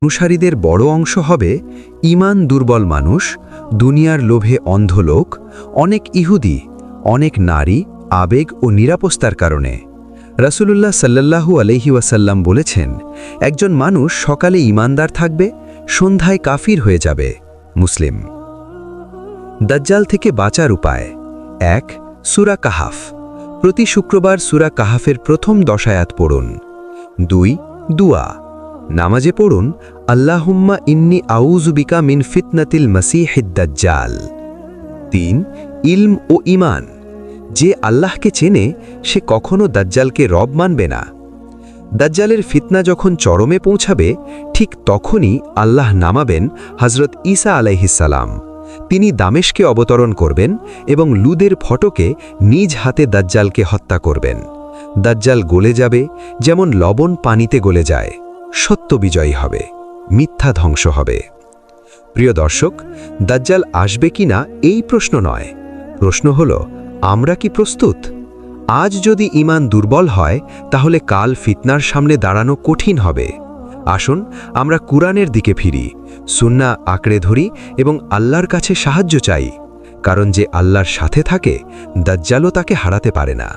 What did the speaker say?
অনুসারীদের বড় অংশ হবে ঈমান দুর্বল মানুষ, দুনিয়ার লোভে অন্ধ লোক, অনেক ইহুদি, অনেক নারী, আবেগ ও নিরাপত্তার কারণে। রাসূলুল্লাহ সাল্লাল্লাহু আলাইহি ওয়াসাল্লাম বলেছেন, একজন মানুষ সকালে ঈমানদার থাকবে, সন্ধ্যায় কাফির হয়ে যাবে। মুসলিম। দাজ্জাল থেকে বাঁচার উপায়। ১. সূরা কাহাফ। প্রতি শুক্রবার সূরা কাহাফের প্রথম 10 আয়াত পড়ুন। ২. দুআ। নামাজে পড়ুন, আল্লাহুম্মা ইন্নী আউযু বিকা মিন ফিতনাতিল মাসীহিদ দাজ্জাল। ৩. ইলম ও ঈমান। যে আল্লাহকে চেনে সে কখনো দাজ্জালকে রব মানবে না। দাজ্জালের ফিতনা যখন চরমে পৌঁছাবে ঠিক তখনই আল্লাহ নামাবেন হযরত ঈসা আলাইহিস সালাম। তিনি দামেশকে অবতরণ করবেন এবং লুদের ফটকে নিজ হাতে দাজ্জালকে হত্যা করবেন। দাজ্জাল গলে যাবে যেমন লবণ পানিতে গলে যায়। সত্য বিজয়ী হবে, মিথ্যা ধ্বংস হবে। প্রিয় দর্শক, দাজ্জাল আসবে কিনা এই প্রশ্ন নয়, প্রশ্ন হল আমরা কি প্রস্তুত? আজ যদি ঈমান দুর্বল হয় তাহলে কাল ফিতনার সামনে দাঁড়ানো কঠিন হবে। আসুন আমরা কুরআনের দিকে ফিরি, সুন্নাহ আঁকড়ে ধরি এবং আল্লাহর কাছে সাহায্য চাই, কারণ যে আল্লাহর সাথে থাকে দাজ্জালও তাকে হারাতে পারে না।